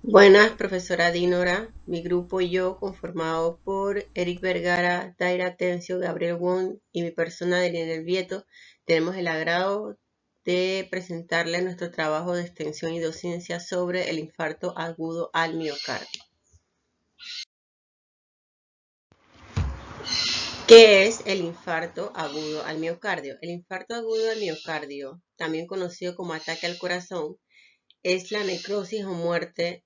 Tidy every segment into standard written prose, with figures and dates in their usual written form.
Buenas, profesora Dinora. Mi grupo y yo, conformado por Eric Vergara, Daira Atencio, Gabriel Wong y mi persona Daniel Vieto, tenemos el agrado de presentarle nuestro trabajo de extensión y docencia sobre el infarto agudo al miocardio. ¿Qué es el infarto agudo al miocardio? El infarto agudo al miocardio, también conocido como ataque al corazón, es la necrosis o muerte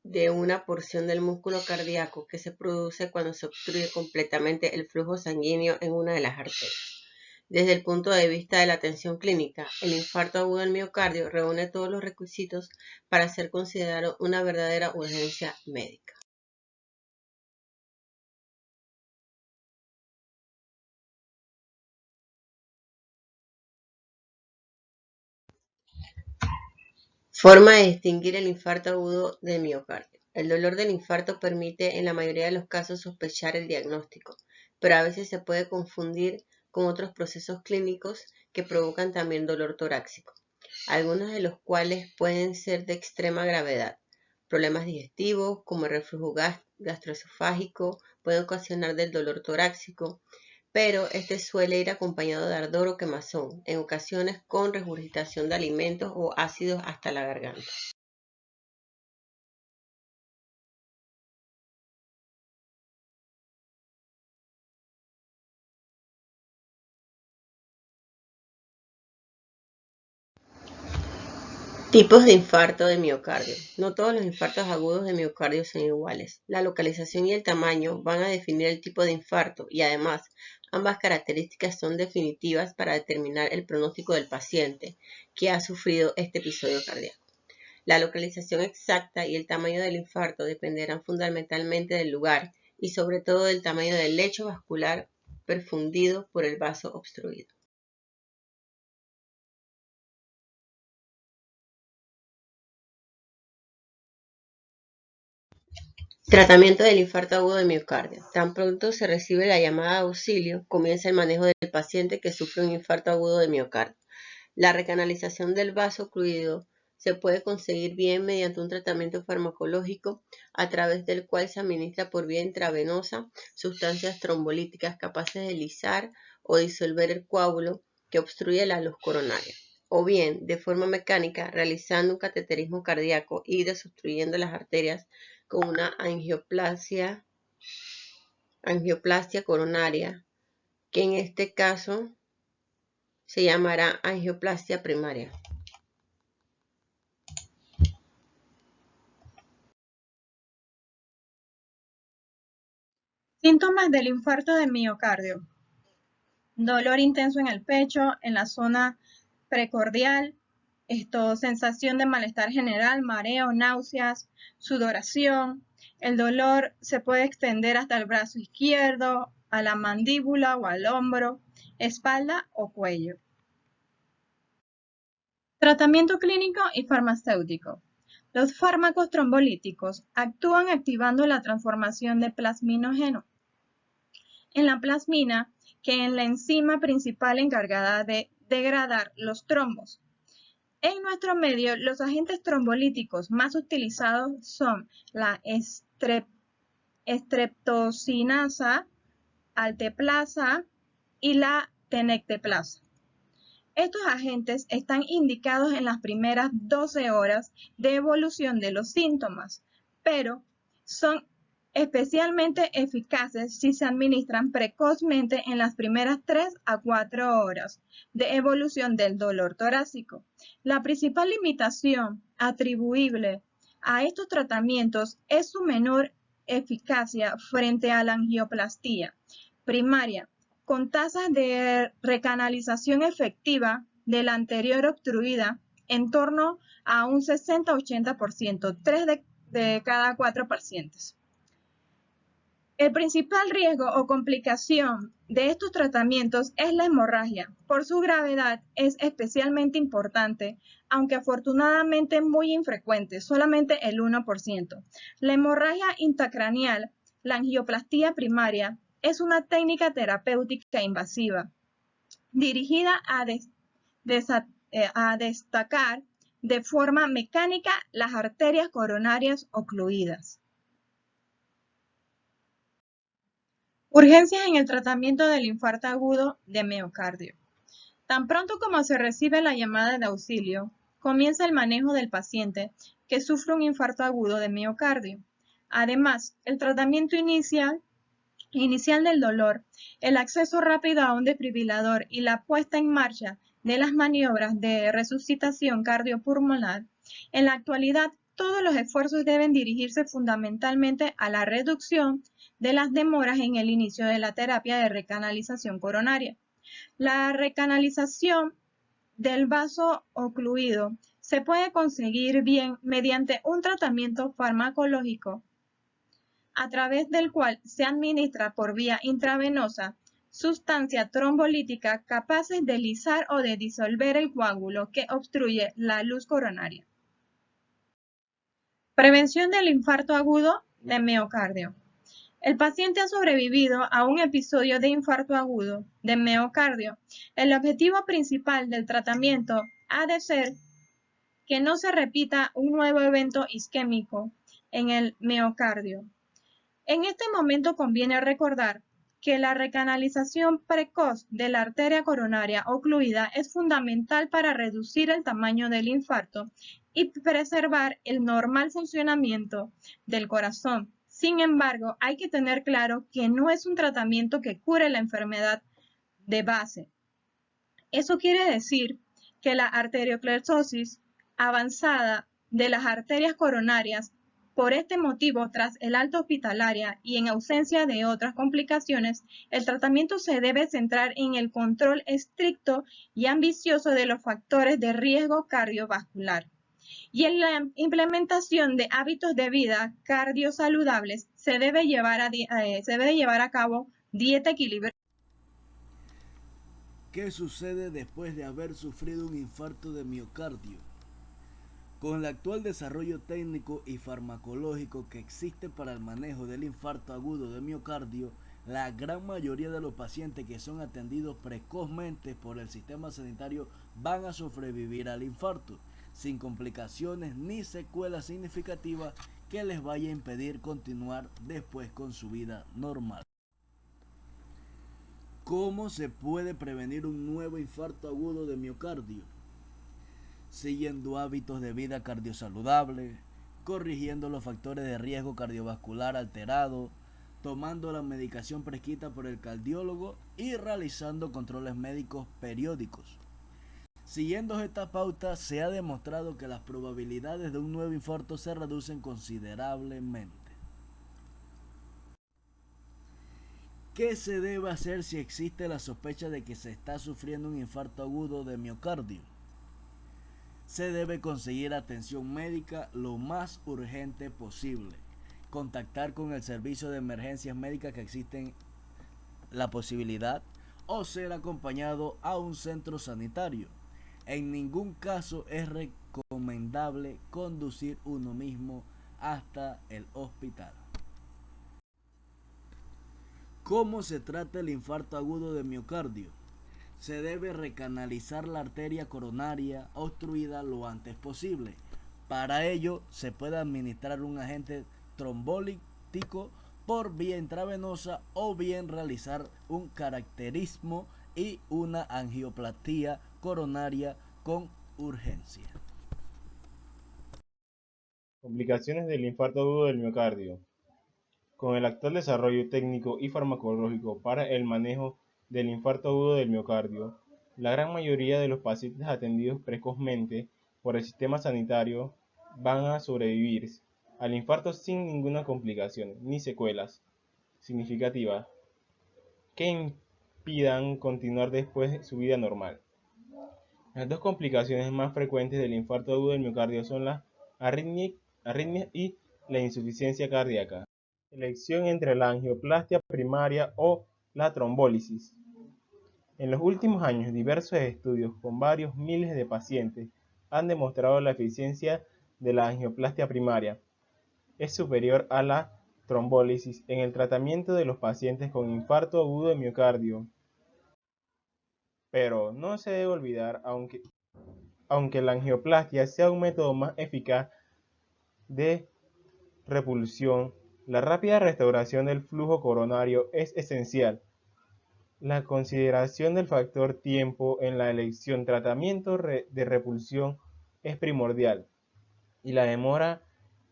de una porción del músculo cardíaco que se produce cuando se obstruye completamente el flujo sanguíneo en una de las arterias. Desde el punto de vista de la atención clínica, el infarto agudo del miocardio reúne todos los requisitos para ser considerado una verdadera urgencia médica. Forma de distinguir el infarto agudo del miocardio. El dolor del infarto permite en la mayoría de los casos sospechar el diagnóstico, pero a veces se puede confundir con otros procesos clínicos que provocan también dolor torácico, algunos de los cuales pueden ser de extrema gravedad. Problemas digestivos como el reflujo gastroesofágico pueden ocasionar del dolor torácico, pero este suele ir acompañado de ardor o quemazón, en ocasiones con regurgitación de alimentos o ácidos hasta la garganta. Tipos de infarto de miocardio. No todos los infartos agudos de miocardio son iguales. La localización y el tamaño van a definir el tipo de infarto y además ambas características son definitivas para determinar el pronóstico del paciente que ha sufrido este episodio cardíaco. La localización exacta y el tamaño del infarto dependerán fundamentalmente del lugar y sobre todo del tamaño del lecho vascular perfundido por el vaso obstruido. Tratamiento del infarto agudo de miocardio. Tan pronto se recibe la llamada de auxilio, comienza el manejo del paciente que sufre un infarto agudo de miocardio. La recanalización del vaso ocluido se puede conseguir bien mediante un tratamiento farmacológico a través del cual se administra por vía intravenosa sustancias trombolíticas capaces de lisar o disolver el coágulo que obstruye la luz coronaria, o bien de forma mecánica realizando un cateterismo cardíaco y desobstruyendo las arterias con una angioplastia coronaria, que en este caso se llamará angioplastia primaria. Síntomas del infarto de miocardio. Dolor intenso en el pecho, en la zona precordial, sensación de malestar general, mareo, náuseas, sudoración. El dolor se puede extender hasta el brazo izquierdo, a la mandíbula o al hombro, espalda o cuello. Tratamiento clínico y farmacéutico. Los fármacos trombolíticos actúan activando la transformación de plasminógeno en la plasmina, que es la enzima principal encargada de degradar los trombos. En nuestro medio, los agentes trombolíticos más utilizados son la estreptocinasa, alteplasa y la tenecteplasa. Estos agentes están indicados en las primeras 12 horas de evolución de los síntomas, pero son especialmente eficaces si se administran precozmente en las primeras 3 a 4 horas de evolución del dolor torácico. La principal limitación atribuible a estos tratamientos es su menor eficacia frente a la angioplastía primaria, con tasas de recanalización efectiva de la anterior obstruida en torno a un 60-80%, 3 de cada 4 pacientes. El principal riesgo o complicación de estos tratamientos es la hemorragia. Por su gravedad es especialmente importante, aunque afortunadamente muy infrecuente, solamente el 1%. La hemorragia intracraneal, la angioplastía primaria, es una técnica terapéutica invasiva dirigida a destacar de forma mecánica las arterias coronarias ocluidas. Urgencias en el tratamiento del infarto agudo de miocardio. Tan pronto como se recibe la llamada de auxilio, comienza el manejo del paciente que sufre un infarto agudo de miocardio. Además, el tratamiento inicial del dolor, el acceso rápido a un desfibrilador y la puesta en marcha de las maniobras de resucitación cardiopulmonar. En la actualidad, todos los esfuerzos deben dirigirse fundamentalmente a la reducción de las demoras en el inicio de la terapia de recanalización coronaria. La recanalización del vaso ocluido se puede conseguir bien mediante un tratamiento farmacológico a través del cual se administra por vía intravenosa sustancia trombolítica capaces de lisar o de disolver el coágulo que obstruye la luz coronaria. Prevención del infarto agudo de miocardio. El paciente ha sobrevivido a un episodio de infarto agudo de miocardio. El objetivo principal del tratamiento ha de ser que no se repita un nuevo evento isquémico en el miocardio. En este momento conviene recordar que la recanalización precoz de la arteria coronaria ocluida es fundamental para reducir el tamaño del infarto y preservar el normal funcionamiento del corazón. Sin embargo, hay que tener claro que no es un tratamiento que cure la enfermedad de base. Eso quiere decir que la arteriosclerosis avanzada de las arterias coronarias. Por este motivo, tras el alta hospitalaria y en ausencia de otras complicaciones, el tratamiento se debe centrar en el control estricto y ambicioso de los factores de riesgo cardiovascular. Y en la implementación de hábitos de vida cardiosaludables se debe llevar a cabo dieta equilibrada. ¿Qué sucede después de haber sufrido un infarto de miocardio? Con el actual desarrollo técnico y farmacológico que existe para el manejo del infarto agudo de miocardio, la gran mayoría de los pacientes que son atendidos precozmente por el sistema sanitario van a sobrevivir al infarto, sin complicaciones ni secuelas significativas que les vaya a impedir continuar después con su vida normal. ¿Cómo se puede prevenir un nuevo infarto agudo de miocardio? Siguiendo hábitos de vida cardiosaludable, corrigiendo los factores de riesgo cardiovascular alterado, tomando la medicación prescrita por el cardiólogo y realizando controles médicos periódicos. Siguiendo estas pautas, se ha demostrado que las probabilidades de un nuevo infarto se reducen considerablemente. ¿Qué se debe hacer si existe la sospecha de que se está sufriendo un infarto agudo de miocardio? Se debe conseguir atención médica lo más urgente posible. Contactar con el servicio de emergencias médicas que existen la posibilidad o ser acompañado a un centro sanitario. En ningún caso es recomendable conducir uno mismo hasta el hospital. ¿Cómo se trata el infarto agudo de miocardio? Se debe recanalizar la arteria coronaria obstruida lo antes posible. Para ello se puede administrar un agente trombolítico por vía intravenosa o bien realizar un cateterismo y una angioplastia coronaria con urgencia. Complicaciones del infarto agudo del miocardio. Con el actual desarrollo técnico y farmacológico para el manejo del infarto agudo del miocardio, la gran mayoría de los pacientes atendidos precozmente por el sistema sanitario van a sobrevivir al infarto sin ninguna complicación ni secuelas significativas que impidan continuar después su vida normal. Las dos complicaciones más frecuentes del infarto agudo del miocardio son la arritmia y la insuficiencia cardíaca. Elección entre la angioplastia primaria o la trombólisis. En los últimos años, diversos estudios con varios miles de pacientes han demostrado la eficiencia de la angioplastia primaria. Es superior a la trombólisis en el tratamiento de los pacientes con infarto agudo de miocardio. Pero no se debe olvidar, aunque la angioplastia sea un método más eficaz de repulsión, la rápida restauración del flujo coronario es esencial. La consideración del factor tiempo en la elección tratamiento de repulsión es primordial, y la demora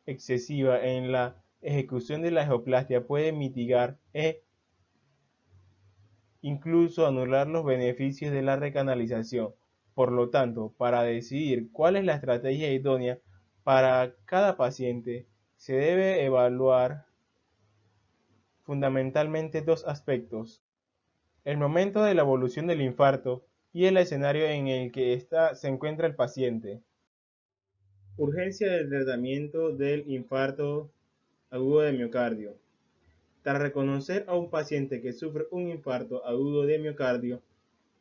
excesiva en la ejecución de la angioplastia puede mitigar e incluso anular los beneficios de la recanalización. Por lo tanto, para decidir cuál es la estrategia idónea para cada paciente, se debe evaluar fundamentalmente dos aspectos: el momento de la evolución del infarto y el escenario en el que se encuentra el paciente. Urgencia del tratamiento del infarto agudo de miocardio. Tras reconocer a un paciente que sufre un infarto agudo de miocardio,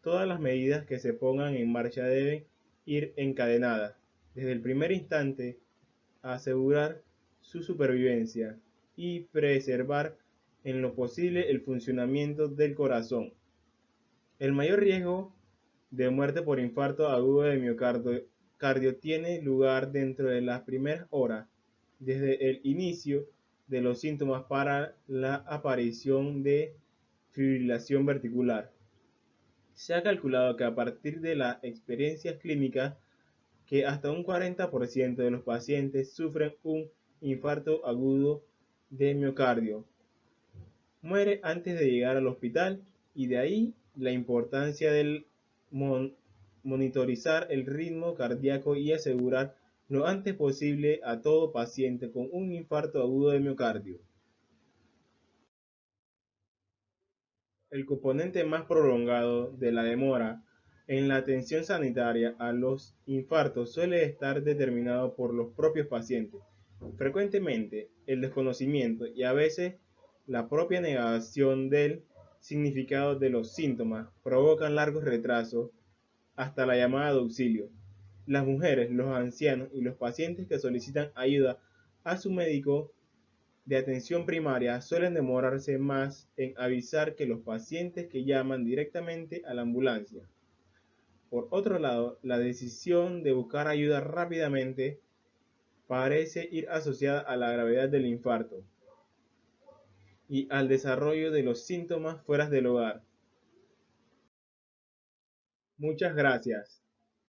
todas las medidas que se pongan en marcha deben ir encadenadas, desde el primer instante, a asegurar su supervivencia y preservar en lo posible el funcionamiento del corazón. El mayor riesgo de muerte por infarto agudo de miocardio tiene lugar dentro de las primeras horas, desde el inicio de los síntomas para la aparición de fibrilación ventricular. Se ha calculado que a partir de las experiencias clínicas que hasta un 40% de los pacientes sufren un infarto agudo de miocardio. Muere antes de llegar al hospital, y de ahí la importancia del monitorizar el ritmo cardíaco y asegurar lo antes posible a todo paciente con un infarto agudo de miocardio. El componente más prolongado de la demora en la atención sanitaria a los infartos suele estar determinado por los propios pacientes. Frecuentemente, el desconocimiento y a veces la propia negación del significado de los síntomas provocan largos retrasos hasta la llamada de auxilio. Las mujeres, los ancianos y los pacientes que solicitan ayuda a su médico de atención primaria suelen demorarse más en avisar que los pacientes que llaman directamente a la ambulancia. Por otro lado, la decisión de buscar ayuda rápidamente parece ir asociada a la gravedad del infarto y al desarrollo de los síntomas fuera del hogar. Muchas gracias.